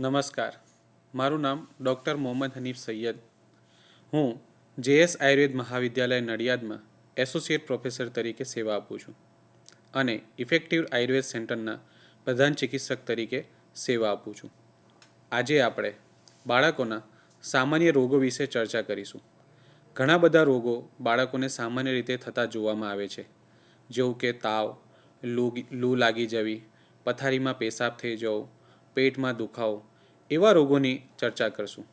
નમસ્કાર, મારું નામ ડૉક્ટર મોહમ્મદ હનીફ સૈયદ. હું જેએસ આયુર્વેદ મહાવિદ્યાલય નડિયાદમાં એસોસિએટ પ્રોફેસર તરીકે સેવા આપું છું અને ઇફેક્ટિવ આયુર્વેદ સેન્ટરના પ્રધાન ચિકિત્સક તરીકે સેવા આપું છું. આજે આપણે બાળકોના સામાન્ય રોગો વિશે ચર્ચા કરીશું. ઘણા બધા રોગો બાળકોને સામાન્ય રીતે થતા જોવામાં આવે છે, જેવું કે તાવ, લૂ લાગી જવી, પથારીમાં પેશાબ થઈ જવો, પેટમાં દુખાવો, એવા રોગોની ચર્ચા કરશું.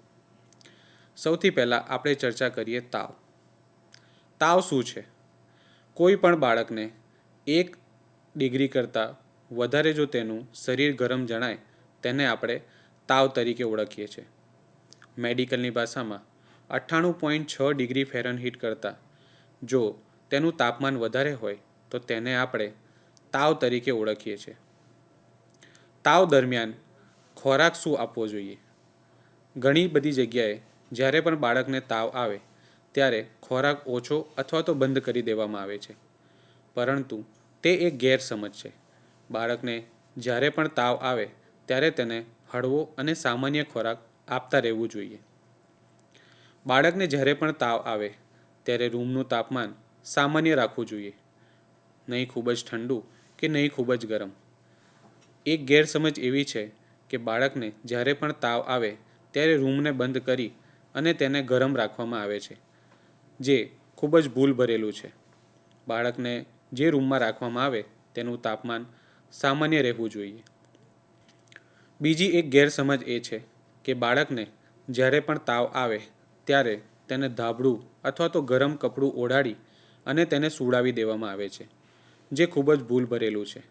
સૌથી પહેલાં આપણે ચર્ચા કરીએ તાવ. તાવ શું છે? કોઈ પણ બાળકને 1 ડિગ્રી કરતાં વધારે જો તેનું શરીર ગરમ જણાય તેને આપણે તાવ તરીકે ઓળખીએ છીએ. મેડિકલની ભાષામાં 98.6 ડિગ્રી ફેરનહીટ કરતાં જો તેનું તાપમાન વધારે હોય તો તેને આપણે તાવ તરીકે ઓળખીએ છીએ. તાવ દરમિયાન ખોરાક શું આપવો જોઈએ? ઘણી બધી જગ્યાએ જ્યારે પણ બાળકને તાવ આવે ત્યારે ખોરાક ઓછો અથવા તો બંધ કરી દેવામાં આવે છે, પરંતુ તે એક ગેરસમજ છે. બાળકને જ્યારે પણ તાવ આવે ત્યારે તેને હળવો અને સામાન્ય ખોરાક આપતા રહેવું જોઈએ. બાળકને જ્યારે પણ તાવ આવે ત્યારે રૂમનું તાપમાન સામાન્ય રાખવું જોઈએ, નહીં ખૂબ જ ઠંડુ કે નહીં ખૂબ જ ગરમ. એક ગેરસમજ એવી છે કે બાળકને જ્યારે પણ તાવ આવે ત્યારે રૂમને બંધ કરી અને તેને ગરમ રાખવામાં આવે છે, જે ખૂબ જ ભૂલ ભરેલું છે. બાળકને જે રૂમમાં રાખવામાં આવે તેનું તાપમાન સામાન્ય રહેવું જોઈએ. બીજી એક ગેરસમજ એ છે કે બાળકને જ્યારે પણ તાવ આવે ત્યારે તેને ધાબળું અથવા તો ગરમ કપડું ઓઢાડી અને તેને સૂડાવી દેવામાં આવે છે, જે ખૂબ જ ભૂલ ભરેલું છે.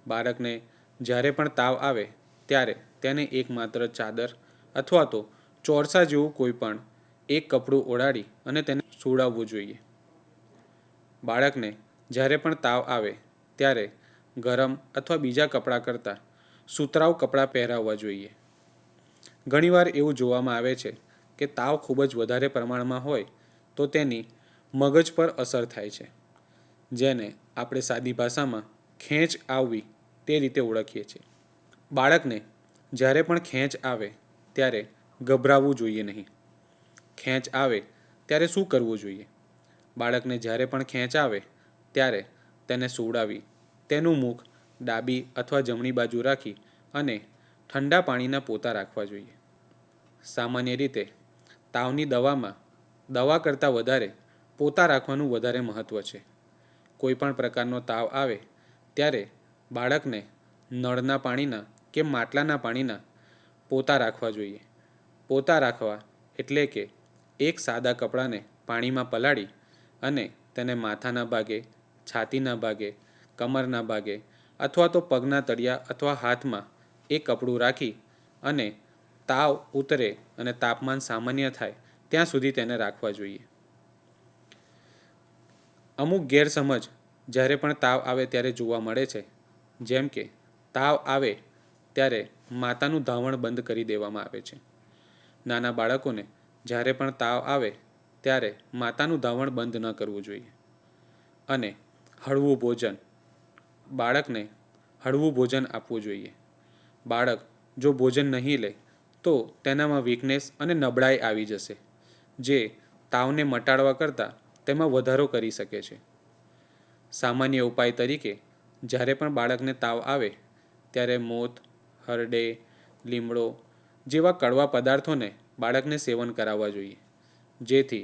બાળકને જ્યારે પણ તાવ આવે ત્યારે તેને એકમાત્ર ચાદર અથવા તો ચોરસા જેવું કોઈ પણ એક કપડું ઓઢાડી અને તેને સૂડાવવું જોઈએ. બાળકને જ્યારે પણ તાવ આવે ત્યારે ગરમ અથવા બીજા કપડાં કરતાં સુતરાઉ કપડાં પહેરાવવા જોઈએ. ઘણીવાર એવું જોવામાં આવે છે કે તાવ ખૂબ જ વધારે પ્રમાણમાં હોય તો તેની મગજ પર અસર થાય છે, જેને આપણે સાદી ભાષામાં ખેંચ આવવી તે રીતે ઓળખીએ છીએ. બાળકને જ્યારે પણ ખેંચ આવે ત્યારે ગભરાવવું જોઈએ નહીં. ખેંચ આવે ત્યારે શું કરવું જોઈએ? બાળકને જ્યારે પણ ખેંચ આવે ત્યારે તેને સૂડાવી તેનું મુખ ડાબી અથવા જમણી બાજુ રાખી અને ઠંડા પાણીના પોતા રાખવા જોઈએ. સામાન્ય રીતે તાવની દવામાં દવા કરતાં વધારે પોતા રાખવાનું વધારે મહત્ત્વ છે. કોઈ પણ પ્રકારનો તાવ આવે ત્યારે બાળકને નળના પાણીના કે માટલાના પાણીના પોતા રાખવા જોઈએ. પોતા રાખવા એટલે કે એક સાદા કપડાને પાણીમાં પલાળી અને તેને માથાના ભાગે, છાતીના ભાગે, કમરના ભાગે અથવા તો પગના તળિયા અથવા હાથમાં એક કપડું રાખી અને તાવ ઉતરે અને તાપમાન સામાન્ય થાય ત્યાં સુધી તેને રાખવા જોઈએ. અમુક ગેરસમજ જ્યારે પણ તાવ આવે ત્યારે જોવા મળે છે, જેમ કે તાવ આવે ત્યારે માતાનું ધાવણ બંધ કરી દેવામાં આવે છે. નાના બાળકોને જ્યારે પણ તાવ આવે ત્યારે માતાનું ધાવણ બંધ ન કરવું જોઈએ. અને હળવું ભોજન, બાળકને હળવું ભોજન આપવું જોઈએ. બાળક જો ભોજન નહીં લે તો તેનામાં વીકનેસ અને નબળાઈ આવી જશે, જે તાવને મટાડવા કરતાં તેમાં વધારો કરી શકે છે. સામાન્ય ઉપાય તરીકે જ્યારે પણ બાળકને તાવ આવે ત્યારે મોથ, હરડે, લીમડો જેવા કડવા પદાર્થોને બાળકને સેવન કરાવવા જોઈએ, જેથી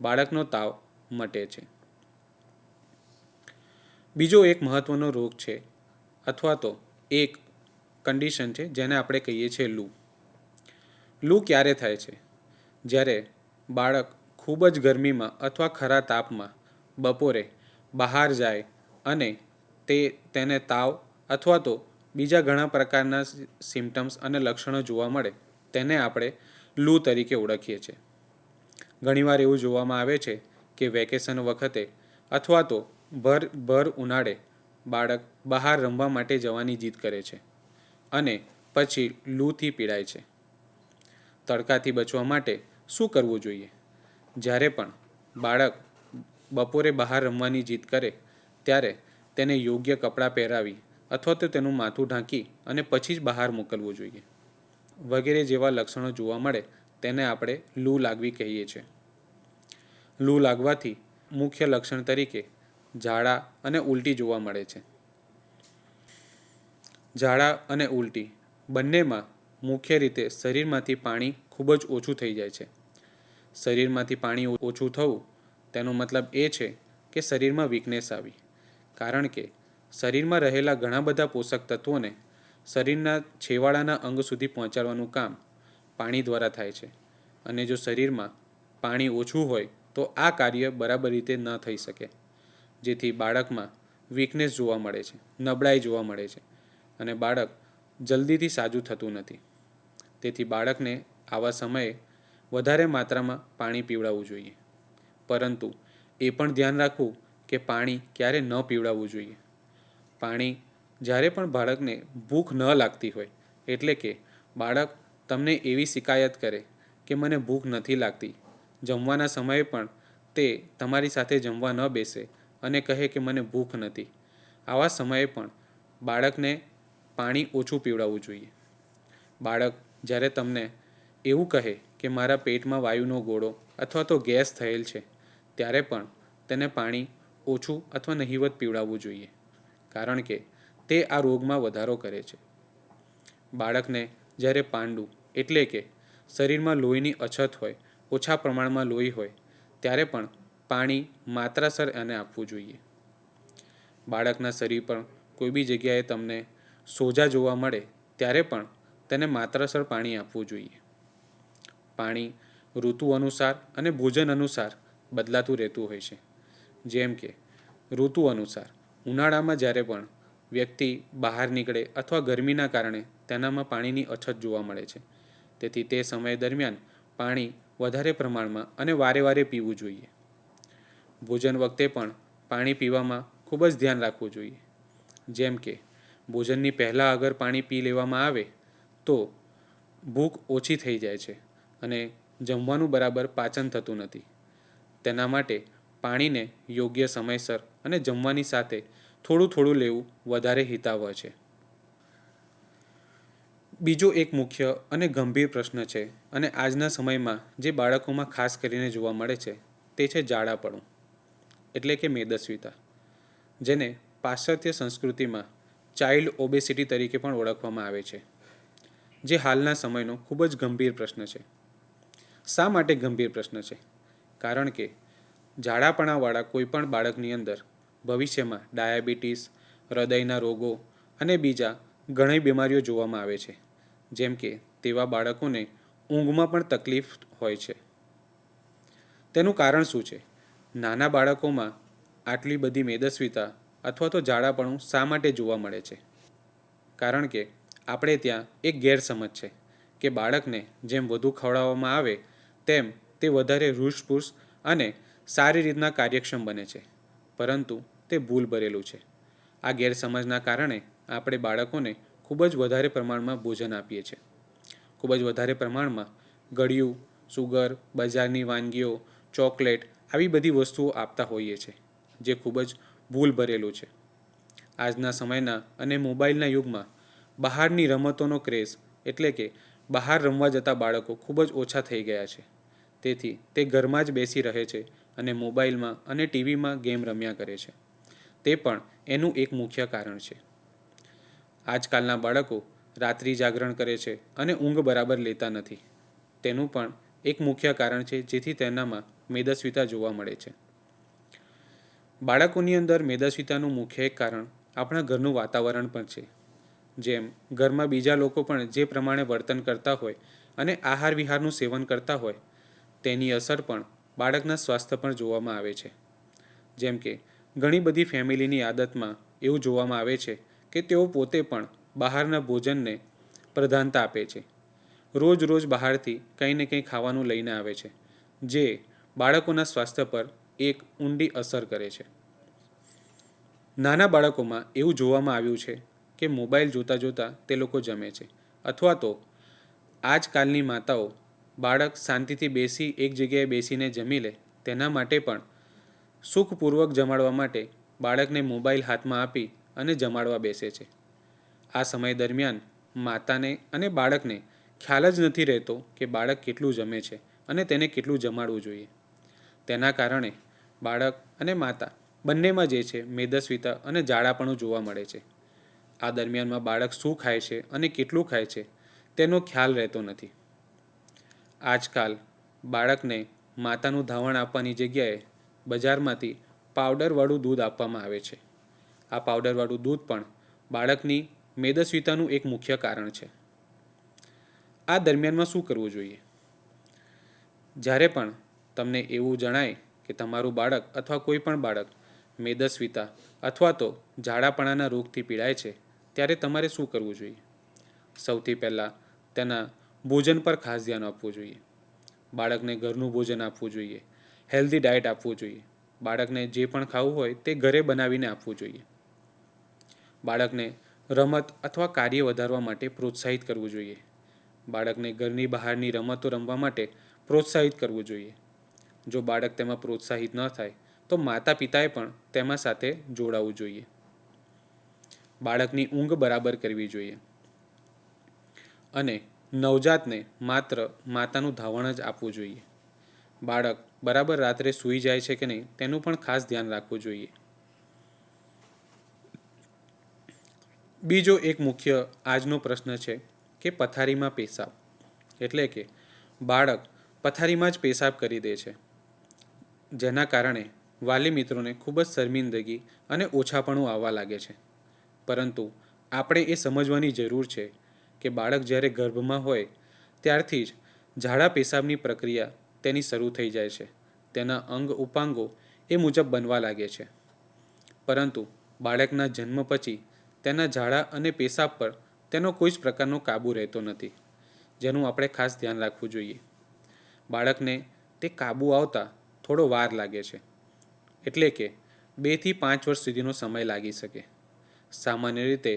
બાળકનો તાવ મટે છે. બીજો એક મહત્ત્વનો રોગ છે અથવા તો એક કન્ડિશન છે જેને આપણે કહીએ છીએ લૂ. લૂ ક્યારે થાય છે? જ્યારે બાળક ખૂબ જ ગરમીમાં અથવા ખરા તાપમાં બપોરે બહાર જાય અને તેને તાવ અથવા તો બીજા ઘણા પ્રકારના સિમ્ટમ્સ અને લક્ષણો જોવા મળે તેને આપણે લૂ તરીકે ઓળખીએ છીએ. ઘણીવાર એવું જોવામાં આવે છે કે વેકેશન વખતે અથવા તો ભર ઉનાળે બાળક બહાર રમવા માટે જવાની જીદ કરે છે અને પછી લૂથી પીડાય છે. તડકાથી બચવા માટે શું કરવું જોઈએ? જ્યારે પણ બાળક બપોરે બહાર રમવાની જીદ કરે ત્યારે તેને યોગ્ય કપડાં પહેરાવી અથવા તો તેનું માથું ઢાંકી અને પછી જ બહાર મોકલવું જોઈએ. વગેરે જેવા લક્ષણો જોવા મળે તેને આપણે લૂ લાગવી કહીએ છીએ. લૂ લાગવાથી મુખ્ય લક્ષણ તરીકે ઝાડા અને ઉલટી જોવા મળે છે. ઝાડા અને ઉલટી બંનેમાં મુખ્ય રીતે શરીરમાંથી પાણી ખૂબ જ ઓછું થઈ જાય છે. શરીરમાંથી પાણી ઓછું થવું તેનો મતલબ એ છે કે શરીરમાં વીકનેસ આવી, કારણ કે શરીરમાં રહેલા ઘણા બધા પોષક તત્વોને શરીરના છેવાડાના અંગ સુધી પહોંચાડવાનું કામ પાણી દ્વારા થાય છે. અને જો શરીરમાં પાણી ઓછું હોય તો આ કાર્ય બરાબર રીતે ન થઈ શકે, જેથી બાળકમાં વીકનેસ જોવા મળે છે, નબળાઈ જોવા મળે છે અને બાળક જલ્દીથી સાજું થતું નથી. તેથી બાળકને આવા સમયે વધારે માત્રામાં પાણી પીવડાવવું જોઈએ, પરંતુ એ પણ ધ્યાન રાખવું કે પાણી ક્યારે ન પીવડાવવું જોઈએ. પાણી જ્યારે પણ બાળકને ભૂખ ન લાગતી હોય, એટલે કે બાળક તમને એવી શિકાયત કરે કે મને ભૂખ નથી લાગતી, જમવાના સમયે પણ તે તમારી સાથે જમવા ન બેસે અને કહે કે મને ભૂખ નથી, આવા સમયે પણ બાળકને પાણી ઓછું પીવડાવવું જોઈએ. બાળક જ્યારે તમને એવું કહે કે મારા પેટમાં વાયુનો ગોળો અથવા તો ગેસ થયેલ છે, ત્યારે પણ તેને પાણી ઓછું અથવા નહિવત પીવડાવવું જોઈએ, કારણ કે તે આ રોગમાં વધારો કરે છે. બાળકને જ્યારે પાંડુ એટલે કે શરીરમાં લોહીની અછત હોય, ઓછા પ્રમાણમાં લોહી હોય, ત્યારે પણ પાણી માત્રાસર એને આપવું જોઈએ. બાળકના શરીર પર કોઈ બી જગ્યાએ તમને સોજા જોવા મળે ત્યારે પણ તેને માત્રાસર પાણી આપવું જોઈએ. પાણી ઋતુ અનુસાર અને ભોજન અનુસાર બદલાતું રહેતું હોય છે. જેમ કે ઋતુ અનુસાર ઉનાળામાં જ્યારે પણ વ્યક્તિ બહાર નીકળે અથવા ગરમીના કારણે તેનામાં પાણીની અછત જોવા મળે છે, તેથી તે સમય દરમિયાન પાણી વધારે પ્રમાણમાં અને વારે વારે પીવું જોઈએ. ભોજન વખતે પણ પાણી પીવામાં ખૂબ જ ધ્યાન રાખવું જોઈએ. જેમ કે ભોજનની પહેલાં અગર પાણી પી લેવામાં આવે તો ભૂખ ઓછી થઈ જાય છે અને જમવાનું બરાબર પાચન થતું નથી. તેના માટે પાણીને યોગ્ય સમયસર અને જમવાની સાથે થોડું થોડું લેવું વધારે હિતાવહ છે. બીજો એક મુખ્ય અને ગંભીર પ્રશ્ન છે અને આજના સમયમાં જે બાળકોમાં ખાસ કરીને જોવા મળે છે તે છે ઝાડાપણું એટલે કે મેદસ્વીતા, જેને પાશ્ચાત્ય સંસ્કૃતિમાં ચાઇલ્ડ ઓબેસિટી તરીકે પણ ઓળખવામાં આવે છે, જે હાલના સમયનો ખૂબ જ ગંભીર પ્રશ્ન છે. શા માટે ગંભીર પ્રશ્ન છે? કારણ કે ઝાડાપણાવાળા કોઈપણ બાળકની અંદર ભવિષ્યમાં ડાયાબિટીસ, હૃદયના રોગો અને બીજા ઘણી બીમારીઓ જોવામાં આવે છે. જેમ કે તેવા બાળકોને ઊંઘમાં પણ તકલીફ હોય છે. તેનું કારણ શું છે? નાના બાળકોમાં આટલી બધી મેદસ્વીતા અથવા તો ઝાડાપણું શા માટે જોવા મળે છે? કારણ કે આપણે ત્યાં એક ગેરસમજ છે કે બાળકને જેમ વધુ ખવડાવવામાં આવે તેમ તે વધારે હૃષ્ટપુષ્ટ અને સારી રીતના કાર્યક્ષમ બને છે, પરંતુ તે ભૂલ ભરેલું છે. આ ગેરસમજના કારણે આપણે બાળકોને ખૂબ જ વધારે પ્રમાણમાં ભોજન આપીએ છીએ. ખૂબ જ વધારે પ્રમાણમાં ગળ્યું, સુગર, બજારની વાનગીઓ, ચોકલેટ આવી બધી વસ્તુઓ આપતા હોઈએ છીએ, જે ખૂબ જ ભૂલ ભરેલું છે. આજના સમયના અને મોબાઈલના યુગમાં બહારની રમતોનો ક્રેઝ એટલે કે બહાર રમવા જતા બાળકો ખૂબ જ ઓછા થઈ ગયા છે. તેથી તે ઘરમાં જ બેસી રહે છે અને મોબાઈલમાં અને ટીવીમાં ગેમ રમ્યા કરે છે. તે પણ એનું એક મુખ્ય કારણ છે. આજકાલના બાળકો રાત્રિ જાગરણ કરે છે અને ઊંઘ બરાબર લેતા નથી. તેનું પણ એક મુખ્ય કારણ છે જેથી તેનામાં મેદસ્વીતા જોવા મળે છે. બાળકોની અંદર મેદસ્વીતાનું મુખ્ય એક કારણ આપણા ઘરનું વાતાવરણ પણ છે. જેમ ઘરમાં બીજા લોકો પણ જે પ્રમાણે વર્તન કરતા હોય અને આહાર વિહારનું સેવન કરતા હોય, તેની અસર પણ બાળકના સ્વાસ્થ્ય પર જોવામાં આવે છે. જેમ કે ઘણી બધી ફેમિલીની આદતમાં એવું જોવામાં આવે છે કે તેઓ પોતે પણ બહારના ભોજનને પ્રધાનતા આપે છે. રોજ રોજ બહારથી કંઈ ને કંઈ ખાવાનું લઈને આવે છે, જે બાળકોના સ્વાસ્થ્ય પર એક ઊંડી અસર કરે છે. નાના બાળકોમાં એવું જોવામાં આવ્યું છે કે મોબાઈલ જોતાં જોતાં તે લોકો જમે છે, અથવા તો આજકાલની માતાઓ બાળક શાંતિથી બેસી એક જગ્યાએ બેસીને જમી લે તેના માટે પણ સુખપૂર્વક જમાડવા માટે બાળકને મોબાઈલ હાથમાં આપી અને જમાડવા બેસે છે. આ સમય દરમિયાન માતાને અને બાળકને ખ્યાલ જ નથી રહેતો કે બાળક કેટલું જમે છે અને તેને કેટલું જમાડવું જોઈએ. તેના કારણે બાળક અને માતા બંનેમાં જે છે મેદસ્વીતા અને જાડાપણું જોવા મળે છે. આ દરમિયાનમાં બાળક શું ખાય છે અને કેટલું ખાય છે તેનો ખ્યાલ રહેતો નથી. આજકાલ બાળકને માતાનું ધાવણ આપવાની જગ્યાએ બજારમાંથી પાવડરવાળું દૂધ આપવામાં આવે છે. આ પાવડરવાળું દૂધ પણ બાળકની મેદસ્વીતાનું એક મુખ્ય કારણ છે. આ દરમિયાનમાં શું કરવું જોઈએ? જ્યારે પણ તમને એવું જણાય કે તમારું બાળક અથવા કોઈ પણ બાળક મેદસ્વીતા અથવા તો ઝાડાપણાના રોગથી પીડાય છે, ત્યારે તમારે શું કરવું જોઈએ? સૌથી પહેલાં તેના ભોજન પર ખાસ ધ્યાન આપવું જોઈએ. બાળકને ઘરનું ભોજન આપવું જોઈએ, હેલ્ધી ડાયટ આપવું જોઈએ. બાળકને જે પણ ખાવું હોય તે ઘરે બનાવીને આપવું જોઈએ. બાળકને રમત અથવા કાર્ય વધારવા માટે પ્રોત્સાહિત કરવું જોઈએ. બાળકને ઘરની બહારની રમતો રમવા માટે પ્રોત્સાહિત કરવું જોઈએ. જો બાળક તેમાં પ્રોત્સાહિત ન થાય તો માતા પિતાએ પણ તેમાં સાથે જોડાવવું જોઈએ. બાળકની ઊંઘ બરાબર કરવી જોઈએ અને નવજાતને માત્ર માતાનું ધાવણ જ આપવું જોઈએ. બાળક બરાબર રાત્રે સૂઈ જાય છે કે નહીં તેનું પણ ખાસ ધ્યાન રાખવું જોઈએ. બીજો એક મુખ્ય આજનો પ્રશ્ન છે કે પથારીમાં પેશાબ, એટલે કે બાળક પથારીમાં જ પેશાબ કરી દે છે, જેના કારણે વાલી મિત્રોને ખૂબ જ શર્મિંદગી અને ઓછાપણું આવવા લાગે છે. પરંતુ આપણે એ સમજવાની જરૂર છે કે બાળક જ્યારે ગર્ભમાં હોય ત્યારથી જ ઝાડા પેશાબની પ્રક્રિયા તેની શરૂ થઈ જાય છે. તેના અંગ ઉપાંગો એ મુજબ બનવા લાગે છે. પરંતુ બાળકના જન્મ પછી તેના ઝાડા અને પેશાબ પર તેનો કોઈ જ પ્રકારનો કાબૂ રહેતો નથી, જેનું આપણે ખાસ ધ્યાન રાખવું જોઈએ. બાળકને તે કાબૂ આવતા થોડો વાર લાગે છે, એટલે કે 2 થી 5 વર્ષ સુધીનો સમય લાગી શકે. સામાન્ય રીતે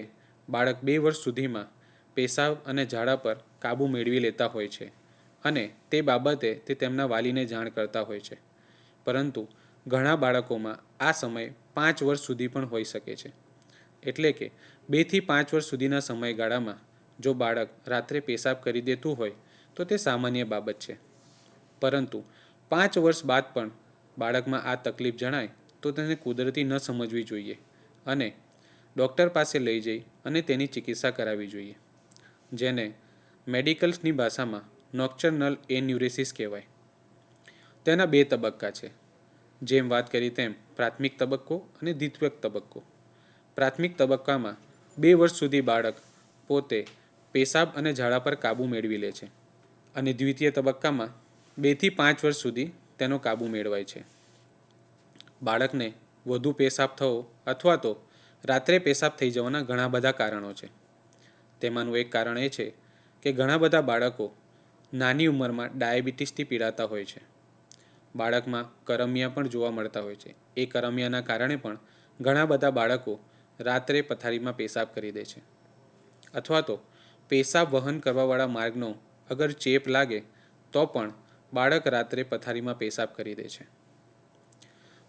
બાળક 2 વર્ષ સુધીમાં પેશાબ અને ઝાડા પર કાબૂ મેળવી લેતા હોય છે અને તે બાબતે તે તેમના વાલીને જાણ કરતા હોય છે. પરંતુ ઘણા બાળકોમાં આ સમય 5 વર્ષ સુધી પણ હોઈ શકે છે. એટલે કે 2 થી 5 વર્ષ સુધીના સમયગાળામાં જો બાળક રાત્રે પેશાબ કરી દેતું હોય તો તે સામાન્ય બાબત છે. પરંતુ 5 વર્ષ બાદ પણ બાળકમાં આ તકલીફ જણાય તો તેને કુદરતી ન સમજવી જોઈએ અને ડૉક્ટર પાસે લઈ જઈ અને તેની ચિકિત્સા કરાવવી જોઈએ, જેને મેડિકલ્સની ભાષામાં નોક્ટર્નલ એન્યુરેસિસ કહેવાય. તેના 2 તબક્કા છે. જેમ વાત કરી તેમ પ્રાથમિક તબક્કો અને દ્વિતીયક તબક્કો. પ્રાથમિક તબક્કામાં 2 વર્ષ સુધી બાળક પોતે પેશાબ અને ઝાડા પર કાબૂ મેળવી લે છે અને દ્વિતીય તબક્કામાં 2 થી 5 વર્ષ સુધી તેનો કાબૂ મેળવાય છે. બાળકને વધુ પેશાબ થવો અથવા તો રાત્રે પેશાબ થઈ જવાના ઘણા બધા કારણો છે. તેમાંનું એક કારણ એ છે કે ઘણા બધા બાળકો નાની ઉંમરમાં ડાયાબિટીસથી પીડાતા હોય છે. બાળકમાં કરમિયા પણ જોવા મળતા હોય છે. એ કરમિયાના કારણે પણ ઘણા બધા બાળકો રાત્રે પથારીમાં પેશાબ કરી દે છે. અથવા તો પેશાબ વહન કરવાવાળા માર્ગનો અગર ચેપ લાગે તો પણ બાળક રાત્રે પથારીમાં પેશાબ કરી દે છે.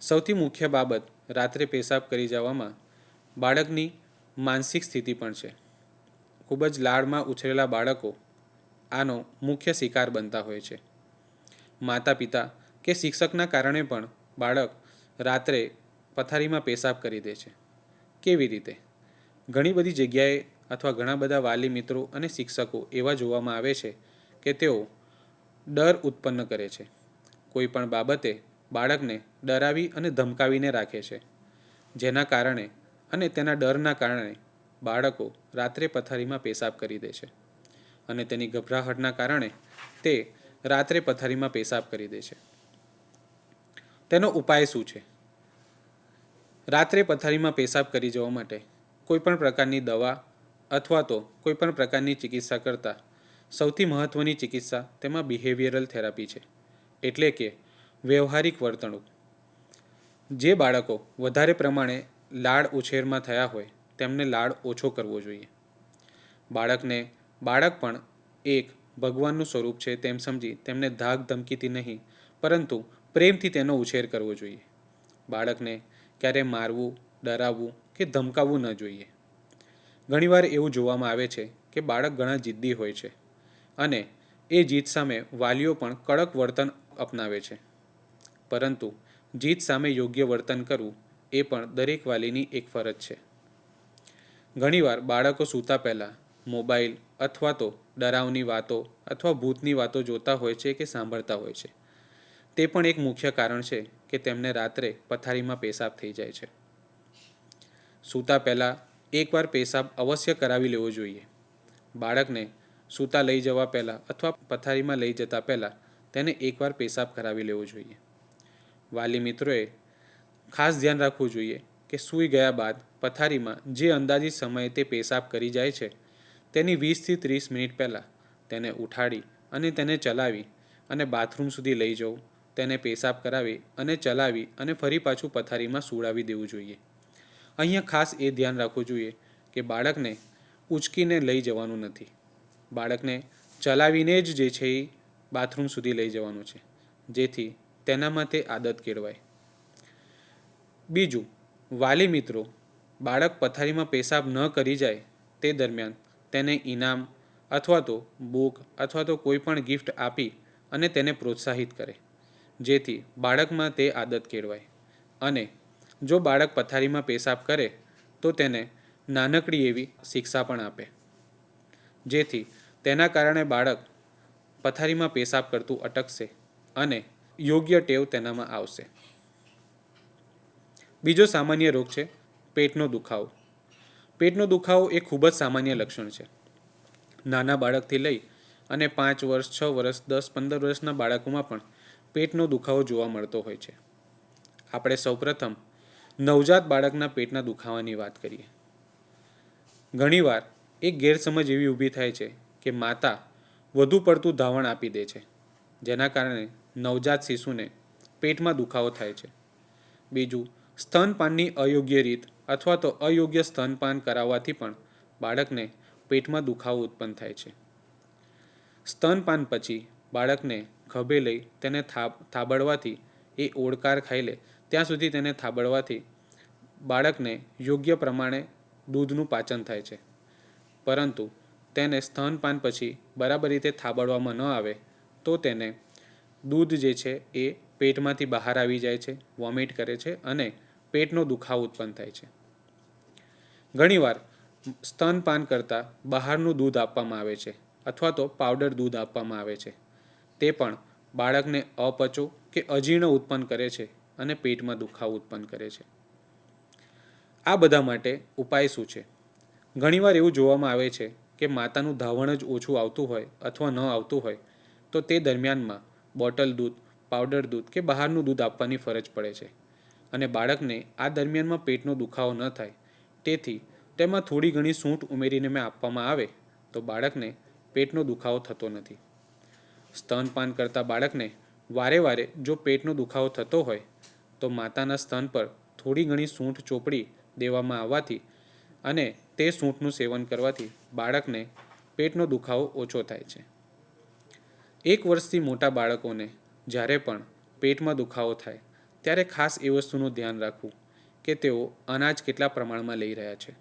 સૌથી મુખ્ય બાબત રાત્રે પેશાબ કરી જવામાં બાળકની માનસિક સ્થિતિ પણ છે. ખૂબ જ લાડમાં ઉછરેલા બાળકો આનો મુખ્ય શિકાર બનતા હોય છે. માતા પિતા કે શિક્ષકના કારણે પણ બાળક રાત્રે પથારીમાં પેશાબ કરી દે છે. કેવી રીતે? ઘણી બધી જગ્યાએ અથવા ઘણા બધા વાલી મિત્રો અને શિક્ષકો એવા જોવામાં આવે છે કે તેઓ ડર ઉત્પન્ન કરે છે. કોઈ પણ બાબતે બાળકને ડરાવી અને ધમકાવીને રાખે છે, જેના કારણે અને તેના ડરના કારણે બાળકો રાત્રે પથારીમાં પેશાબ કરી દે છે અને તેની ગભરાહટના કારણે તે રાત્રે પથારીમાં પેશાબ કરી દે છે. તેનો ઉપાય શું છે? રાત્રે પથારીમાં પેશાબ કરી જવા માટે કોઈપણ પ્રકારની દવા અથવા તો કોઈપણ પ્રકારની ચિકિત્સા કરતાં સૌથી મહત્ત્વની ચિકિત્સા તેમાં બિહેવિયરલ થેરાપી છે, એટલે કે વ્યવહારિક વર્તણૂક. જે બાળકો વધારે પ્રમાણે લાડ ઉછેરમાં થયા હોય તેમને લાડ ઓછો કરવો જોઈએ. બાળક પણ એક ભગવાનનું સ્વરૂપ છે તેમ સમજી તેમને ધાક ધમકીથી નહીં પરંતુ પ્રેમથી તેનો ઉછેર કરવો જોઈએ. બાળકને ક્યારે મારવું, ડરાવવું કે ધમકાવવું ન જોઈએ. ઘણીવાર એવું જોવામાં આવે છે કે બાળક ઘણા જિદ્દી હોય છે અને એ જીત સામે વાલીઓ પણ કડક વર્તન અપનાવે છે. પરંતુ જીત સામે યોગ્ય વર્તન કરવું એ પણ દરેક વાલીની એક ફરજ છે. ઘણીવાર બાળકો સૂતા પહેલાં મોબાઈલ અથવા તો ડરાવની વાતો અથવા ભૂતની વાતો જોતા હોય છે કે સાંભળતા હોય છે. તે પણ એક મુખ્ય કારણ છે કે તેમને રાત્રે પથારીમાં પેશાબ થઈ જાય છે. સૂતા પહેલાં એકવાર પેશાબ અવશ્ય કરાવી લેવો જોઈએ. બાળકને સૂતા લઈ જવા પહેલાં અથવા પથારીમાં લઈ જતા પહેલાં તેને એકવાર પેશાબ કરાવી લેવો જોઈએ. વાલી મિત્રોએ ખાસ ધ્યાન રાખવું જોઈએ કે સૂઈ ગયા બાદ પથારીમાં જે અંદાજિત સમયે તે પેશાબ કરી જાય છે તેની 20થી 30 મિનિટ પહેલાં તેને ઉઠાડી અને તેને ચલાવી અને બાથરૂમ સુધી લઈ જવું, તેને પેશાબ કરાવી અને ચલાવી અને ફરી પાછું પથારીમાં સૂડાવી દેવું જોઈએ. અહીંયા ખાસ એ ધ્યાન રાખવું જોઈએ કે બાળકને ઉચકીને લઈ જવાનું નથી. બાળકને ચલાવીને જ જે છે એ બાથરૂમ સુધી લઈ જવાનું છે, જેથી તેનામાં તે આદત કેળવાય. બીજું, વાલી મિત્રો બાળક પથારીમાં પેશાબ ન કરી જાય તે દરમિયાન તેને ઇનામ અથવા તો બુક અથવા તો કોઈ પણ ગિફ્ટ આપી અને તેને પ્રોત્સાહિત કરે, જેથી બાળકમાં તે આદત કેળવાય. અને જો બાળક પથારીમાં પેશાબ કરે તો તેને નાનકડી એવી શિક્ષા પણ આપે, જેથી તેના કારણે બાળક પથારીમાં પેશાબ કરતું અટકશે અને યોગ્ય ટેવ તેનામાં આવશે. બીજો સામાન્ય રોગ છે પેટનો દુખાવો. પેટનો દુખાવો એ ખૂબ જ સામાન્ય લક્ષણ છે. નાના બાળકથી લઈ અને 5 વર્ષ, 6 વર્ષ, 10, 15 વર્ષના બાળકોમાં પણ પેટનો દુખાવો જોવા મળતો હોય છે. આપણે સૌપ્રથમ નવજાત બાળકના પેટના દુખાવાની વાત કરીએ. ઘણીવાર એક ગેરસમજ એવી ઊભી થાય છે કે માતા વધુ પડતું ધાવણ આપી દે છે, જેના કારણે નવજાત શિશુને પેટમાં દુખાવો થાય છે. બીજું, સ્તનપાનની અયોગ્ય રીત અથવા તો અયોગ્ય સ્તનપાન કરાવવાથી પણ બાળકને પેટમાં દુખાવો ઉત્પન્ન થાય છે. સ્તનપાન પછી બાળકને ખભે લઈ તેને થાબડવાથી, એ ઓડકાર ખાઈ લે ત્યાં સુધી તેને થાબડવાથી બાળકને યોગ્ય પ્રમાણે દૂધનું પાચન થાય છે. પરંતુ તેને સ્તનપાન પછી બરાબર રીતે થાબડવામાં ન આવે તો તેને દૂધ જે છે એ પેટમાંથી બહાર આવી જાય છે, વોમિટ કરે છે અને પેટનો દુખાવો ઉત્પન્ન થાય છે. ઘણીવાર સ્તનપાન કરતાં બહારનું દૂધ આપવામાં આવે છે અથવા તો પાવડર દૂધ આપવામાં આવે છે. તે પણ બાળકને અપચો કે અજીર્ણ ઉત્પન્ન કરે છે અને પેટમાં દુખાવો ઉત્પન્ન કરે છે. આ બધા માટે ઉપાય શું છે? ઘણીવાર એવું જોવામાં આવે છે કે માતાનું ધાવણ જ ઓછું આવતું હોય અથવા ન આવતું હોય તો તે દરમિયાનમાં બોટલ દૂધ, પાવડર દૂધ કે બહારનું દૂધ આપવાની ફરજ પડે છે. અને બાળકને આ દરમિયાનમાં પેટનો દુખાવો ન થાય તેથી તેમાં થોડી ઘણી સૂંઠ ઉમેરીને આપવામાં આવે તો બાળકને પેટનો દુખાવો થતો નથી. સ્તનપાન કરતા બાળકને વારે વારે જો પેટનો દુખાવો થતો હોય તો માતાના સ્તન પર થોડી ઘણી સૂંઠ ચોપડી દેવામાં આવવાથી અને તે સૂંઠનું સેવન કરવાથી બાળકને પેટનો દુખાવો ઓછો થાય છે. 1 વર્ષથી મોટા બાળકોને જ્યારે પણ પેટમાં દુખાવો થાય ત્યારે ખાસ એ વસ્તુનું ધ્યાન રાખવું કે તેઓ અનાજ કેટલા પ્રમાણમાં લઈ રહ્યા છે.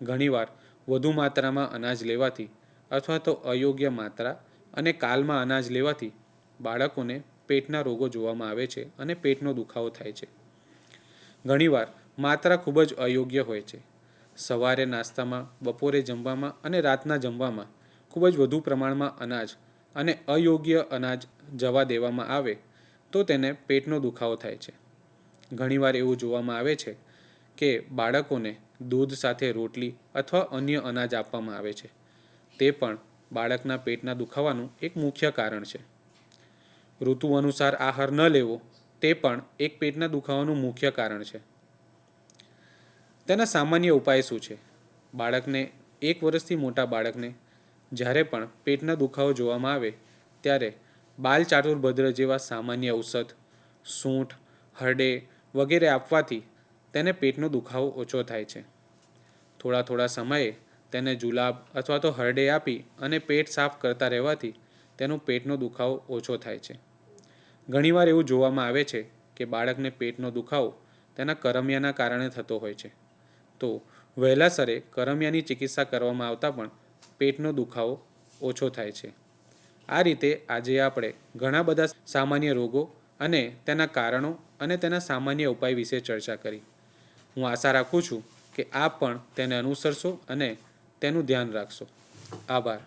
ઘણીવાર વધુ માત્રામાં અનાજ લેવાથી અથવા તો અયોગ્ય માત્રા અને કાલમાં અનાજ લેવાથી બાળકોને પેટના રોગો જોવામાં આવે છે અને પેટનો દુખાવો થાય છે. ઘણીવાર માત્રા ખૂબ જ અયોગ્ય હોય છે. સવારે નાસ્તામાં, બપોરે જમવામાં અને રાતના જમવામાં ખૂબ જ વધુ પ્રમાણમાં અનાજ અને અયોગ્ય અનાજ જવા દેવામાં આવે તો તેને પેટનો દુખાવો થાય છે. ઘણીવાર એવું જોવામાં આવે છે કે બાળકોને દૂધ સાથે રોટલી અથવા અન્ય અનાજ આપવામાં આવે છે. તે પણ બાળકના પેટના દુખાવાનું એક મુખ્ય કારણ છે. ઋતુ અનુસાર આહાર ન લેવો તે પણ એક પેટના દુખાવાનું મુખ્ય કારણ છે. તેના સામાન્ય ઉપાય શું છે? બાળકને 1 વર્ષથી મોટા બાળકને જ્યારે પણ પેટના દુખાવો જોવામાં આવે ત્યારે બાલચાતુર્ભદ્ર જેવા સામાન્ય ઔષધ, સૂંઠ, હરડે વગેરે આપવાથી તેને પેટનો દુખાવો ઓછો થાય છે. થોડા થોડા સમયે તેને જુલાબ અથવા તો હરડે આપી અને પેટ સાફ કરતા રહેવાથી તેનો પેટનો દુખાવો ઓછો થાય છે. ઘણીવાર એવું જોવામાં આવે છે કે બાળકને પેટનો દુખાવો તેના કરમિયાના કારણે થતો હોય છે. તો વહેલાસરે કરમિયાની ચિકિત્સા કરવામાં આવતા પણ પેટનો દુખાવો ઓછો થાય છે. આ રીતે આજે આપણે ઘણા બધા સામાન્ય રોગો અને તેના કારણો અને તેના સામાન્ય ઉપાય વિશે ચર્ચા કરી. હું આશા રાખું છું કે આપ પણ તેને અનુસરશો અને તેનું ધ્યાન રાખશો. આભાર.